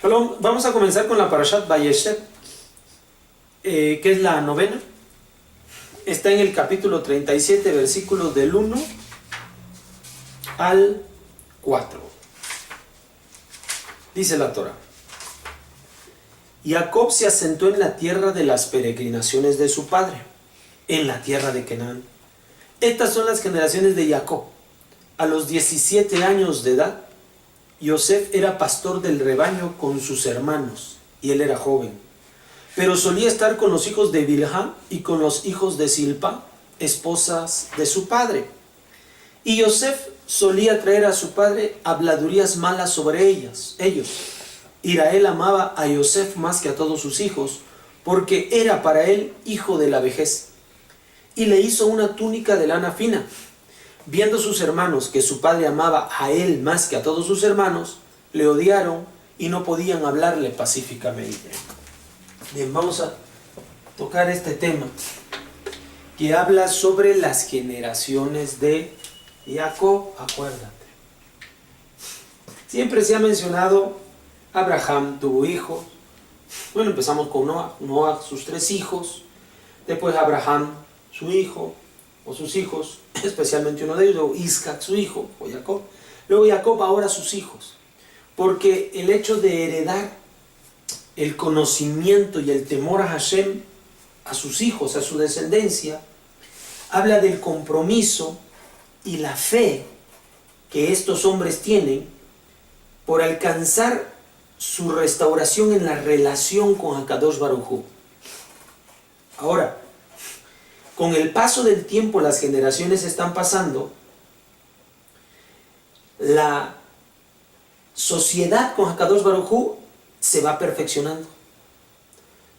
Shalom, vamos a comenzar con la Parashat Vayeshev, que es la novena. Está en el capítulo 37, versículos del 1 al 4. Dice la Torah: Jacob se asentó en la tierra de las peregrinaciones de su padre, en la tierra de Canaán. Estas son las generaciones de Jacob. A los 17 años de edad, Yosef era pastor del rebaño con sus hermanos, y él era joven. Pero solía estar con los hijos de Bilhá y con los hijos de Silpa, esposas de su padre. Y Yosef solía traer a su padre habladurías malas sobre ellos. Israel amaba a Yosef más que a todos sus hijos, porque era para él hijo de la vejez. Y le hizo una túnica de lana fina. Viendo sus hermanos que su padre amaba a él más que a todos sus hermanos, le odiaron y no podían hablarle pacíficamente. Bien, vamos a tocar este tema que habla sobre las generaciones de Jacob. Acuérdate, siempre se ha mencionado Abraham tuvo hijos. Bueno, empezamos con Noah, sus 3 hijos, después Abraham, su hijo o sus hijos, especialmente uno de ellos, luego Isaac, su hijo, o Jacob, luego Jacob, ahora sus hijos, porque el hecho de heredar el conocimiento y el temor a Hashem a sus hijos, a su descendencia, habla del compromiso y la fe que estos hombres tienen por alcanzar su restauración en la relación con Hakadosh Baruj Hu. Ahora, con el paso del tiempo, las generaciones están pasando, la sociedad con Hakadosh Baruj Hu se va perfeccionando.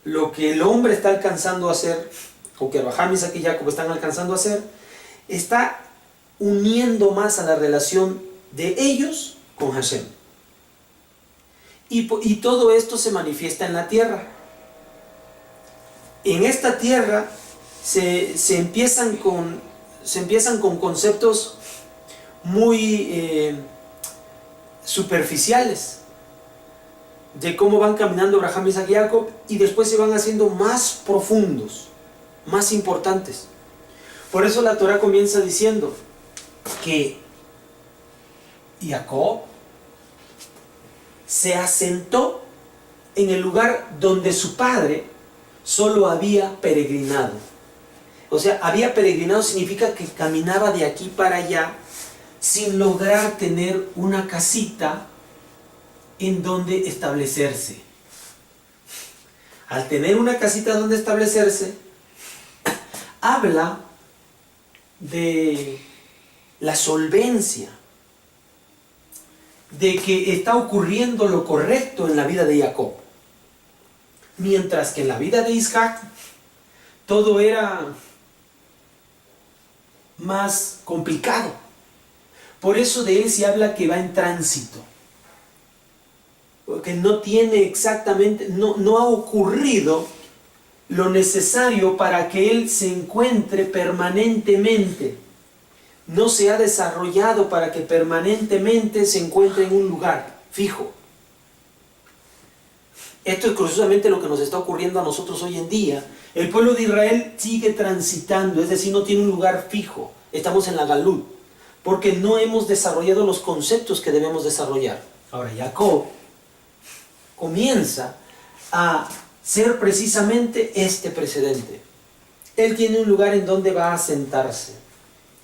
Lo que el hombre está alcanzando a hacer, o que Abraham, Isaac y Jacob están alcanzando a hacer, está uniendo más a la relación de ellos con Hashem. Y todo esto se manifiesta en la tierra. En esta tierra se empiezan con conceptos muy superficiales de cómo van caminando Abraham, Isaac y Jacob, y después se van haciendo más profundos, más importantes. Por eso la Torah comienza diciendo que Jacob se asentó en el lugar donde su padre solo había peregrinado. O sea, había peregrinado significa que caminaba de aquí para allá sin lograr tener una casita en donde establecerse. Al tener una casita donde establecerse, habla de la solvencia, de que está ocurriendo lo correcto en la vida de Jacob. Mientras que en la vida de Isaac todo era más complicado. Por eso de él se habla que va en tránsito, porque no tiene exactamente, no ha ocurrido lo necesario para que él se encuentre permanentemente. No se ha desarrollado para que permanentemente se encuentre en un lugar fijo. Esto es curiosamente lo que nos está ocurriendo a nosotros hoy en día. El pueblo de Israel sigue transitando, es decir, no tiene un lugar fijo. Estamos en la Galut, porque no hemos desarrollado los conceptos que debemos desarrollar. Ahora, Jacob comienza a ser precisamente este precedente. Él tiene un lugar en donde va a sentarse.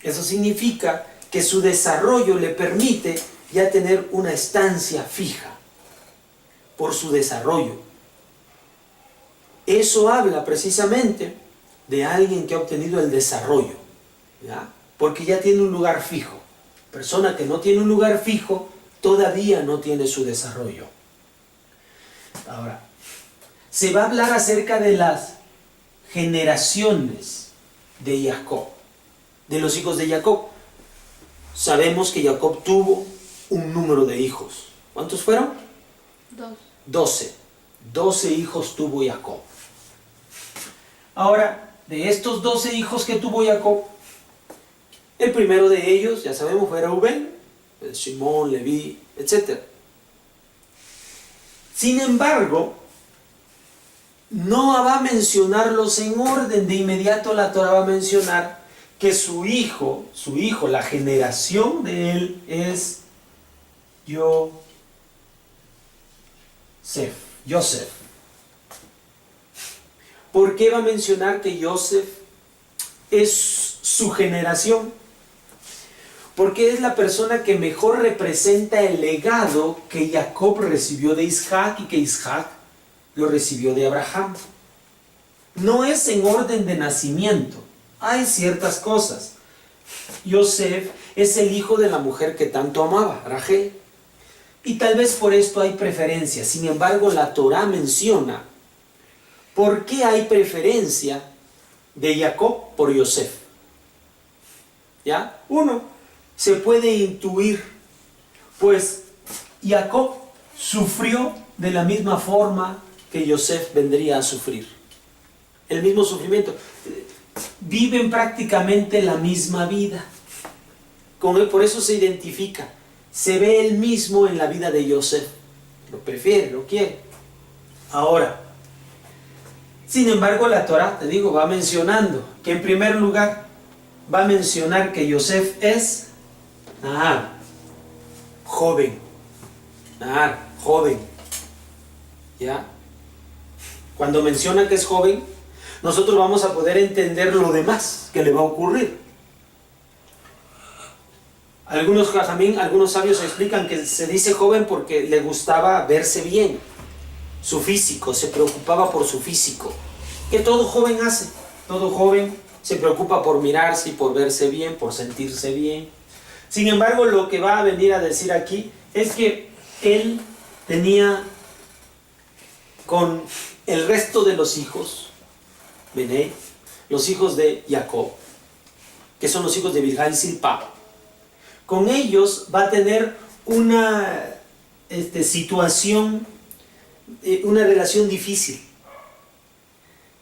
Eso significa que su desarrollo le permite ya tener una estancia fija por su desarrollo. Eso habla precisamente de alguien que ha obtenido el desarrollo, ¿ya? Porque ya tiene un lugar fijo. Persona que no tiene un lugar fijo todavía no tiene su desarrollo. Ahora, se va a hablar acerca de las generaciones de Jacob, de los hijos de Jacob. Sabemos que Jacob tuvo un número de hijos. ¿Cuántos fueron? 12. 12 hijos tuvo Jacob. Ahora, de estos 12 hijos que tuvo Jacob, el primero de ellos, ya sabemos, fue Rubén, Simón, Leví, etc. Sin embargo, no va a mencionarlos en orden. De inmediato la Torah va a mencionar que su hijo, la generación de él es Yosef. ¿Por qué va a mencionar que Yosef es su generación? Porque es la persona que mejor representa el legado que Jacob recibió de Isaac y que Isaac lo recibió de Abraham. No es en orden de nacimiento. Hay ciertas cosas. Yosef es el hijo de la mujer que tanto amaba, Rachel. Y tal vez por esto hay preferencia. Sin embargo, la Torah menciona por qué hay preferencia de Jacob por Yosef. ¿Ya? Uno, se puede intuir, pues Jacob sufrió de la misma forma que Yosef vendría a sufrir. El mismo sufrimiento. Viven prácticamente la misma vida. Con él, por eso se identifica. Se ve él mismo en la vida de Yosef. Lo prefiere, lo quiere. Ahora, sin embargo, la Torah, te digo, va mencionando que en primer lugar va a mencionar que Yosef es joven. Joven. ¿Ya? Cuando menciona que es joven, nosotros vamos a poder entender lo demás que le va a ocurrir. Algunos jajamín, algunos sabios explican que se dice joven porque le gustaba verse bien, su físico, se preocupaba por su físico. Que todo joven hace, todo joven se preocupa por mirarse y por verse bien, por sentirse bien. Sin embargo, lo que va a venir a decir aquí es que él tenía con el resto de los hijos, los hijos de Jacob, que son los hijos de Bilhá y Silpá, con ellos va a tener una situación, una relación difícil.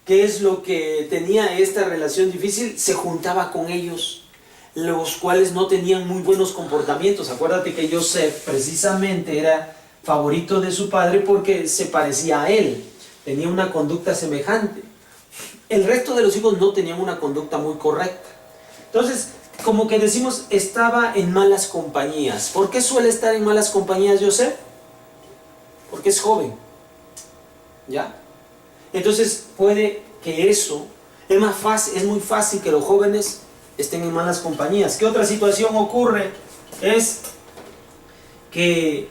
¿Qué es lo que tenía esta relación difícil? Se juntaba con ellos, los cuales no tenían muy buenos comportamientos. Acuérdate que Yosef precisamente era favorito de su padre porque se parecía a él, tenía una conducta semejante. El resto de los hijos no tenían una conducta muy correcta. Entonces, como que decimos, estaba en malas compañías. ¿Por qué suele estar en malas compañías Yosef? Porque es joven. ¿Ya? Entonces puede que eso, es muy fácil que los jóvenes estén en malas compañías. ¿Qué otra situación ocurre? Es que,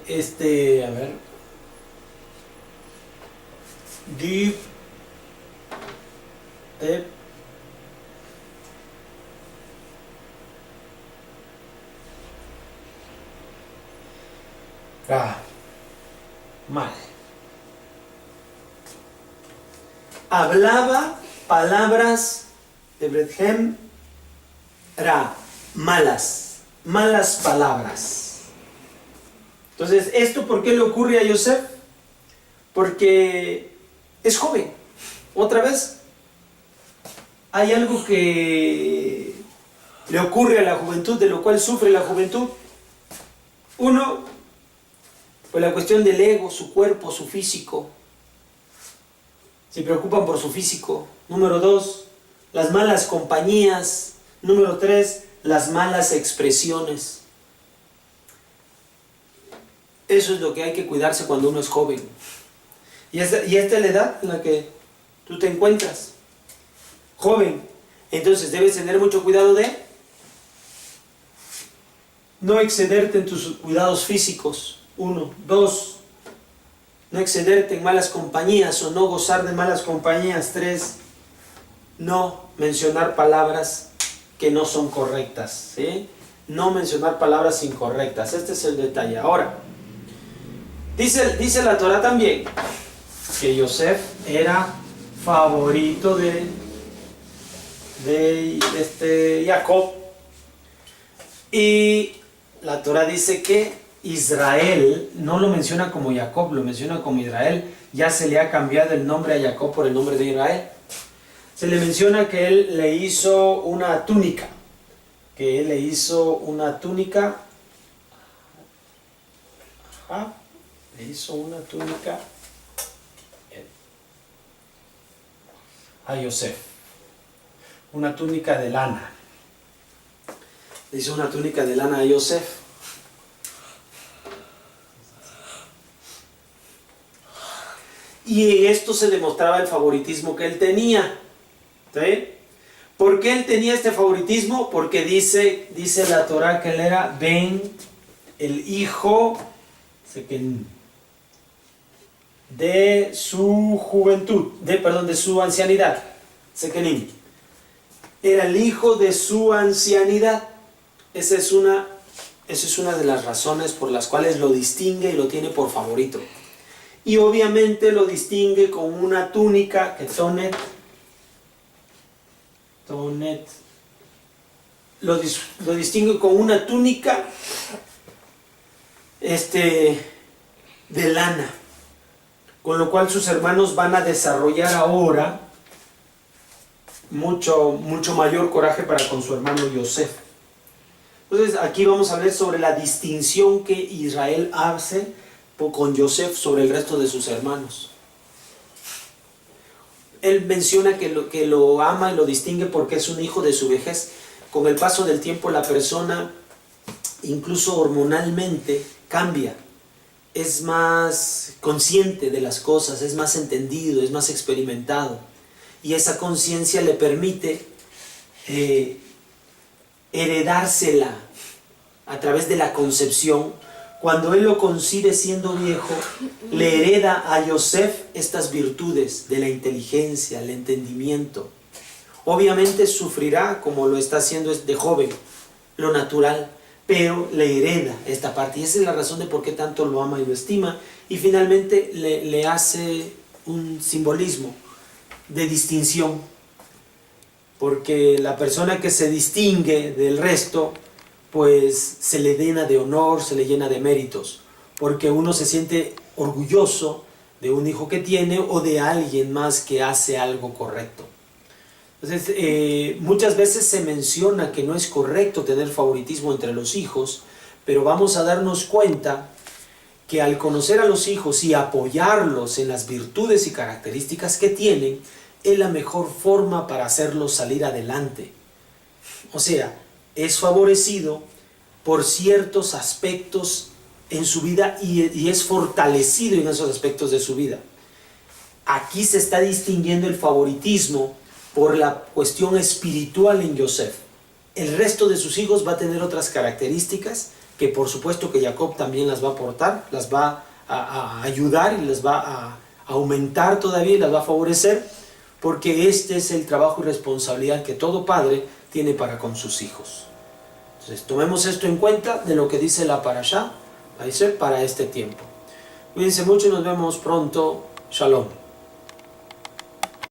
mal. Hablaba palabras de Brethem malas palabras. Entonces, ¿esto por qué le ocurre a Yosef? Porque es joven. Otra vez, hay algo que le ocurre a la juventud, de lo cual sufre la juventud. Uno, pues la cuestión del ego, su cuerpo, su físico. Se preocupan por su físico. Número 2, las malas compañías. Número 3, las malas expresiones. Eso es lo que hay que cuidarse cuando uno es joven. Y esta es la edad en la que tú te encuentras. Joven. Entonces debes tener mucho cuidado de no excederte en tus cuidados físicos. 1. 2. No excederte en malas compañías o no gozar de malas compañías. 3. No mencionar palabras que no son correctas. ¿Sí? No mencionar palabras incorrectas. Este es el detalle. Ahora, dice la Torah también que Yosef era favorito de Jacob. Y la Torah dice que Israel, no lo menciona como Jacob, lo menciona como Israel. Ya se le ha cambiado el nombre a Jacob por el nombre de Israel. Se le menciona que él le hizo una túnica. Le hizo una túnica a Yosef. Una túnica de lana. Le hizo una túnica de lana a Yosef. Y esto se demostraba el favoritismo que él tenía. ¿Sí? ¿Por qué él tenía este favoritismo? Porque dice la Torah que él era Ben, el hijo de su juventud, de su ancianidad. Sekenim. Era el hijo de su ancianidad. Esa es una de las razones por las cuales lo distingue y lo tiene por favorito. Y obviamente lo distingue con una túnica que Tonet lo distingue con una túnica de lana, con lo cual sus hermanos van a desarrollar ahora mucho mayor coraje para con su hermano Yosef. Entonces aquí vamos a ver sobre la distinción que Israel hace con Yosef sobre el resto de sus hermanos. Él menciona que lo ama y lo distingue porque es un hijo de su vejez. Con el paso del tiempo la persona, incluso hormonalmente, cambia. Es más consciente de las cosas, es más entendido, es más experimentado. Y esa conciencia le permite heredársela a través de la concepción. Cuando él lo concibe siendo viejo, le hereda a Yosef estas virtudes de la inteligencia, el entendimiento. Obviamente sufrirá como lo está haciendo de joven, lo natural, pero le hereda esta parte. Y esa es la razón de por qué tanto lo ama y lo estima. Y finalmente le hace un simbolismo de distinción. Porque la persona que se distingue del resto, pues se le llena de honor, se le llena de méritos, porque uno se siente orgulloso de un hijo que tiene o de alguien más que hace algo correcto. Entonces, muchas veces se menciona que no es correcto tener favoritismo entre los hijos, pero vamos a darnos cuenta que al conocer a los hijos y apoyarlos en las virtudes y características que tienen, es la mejor forma para hacerlos salir adelante. O sea, es favorecido por ciertos aspectos en su vida y es fortalecido en esos aspectos de su vida. Aquí se está distinguiendo el favoritismo por la cuestión espiritual en Yosef. El resto de sus hijos va a tener otras características que por supuesto que Jacob también las va a aportar, las va a ayudar y las va a aumentar todavía y las va a favorecer, porque este es el trabajo y responsabilidad que todo padre tiene para con sus hijos. Entonces tomemos esto en cuenta de lo que dice la parashá para este tiempo. Cuídense mucho y nos vemos pronto. Shalom.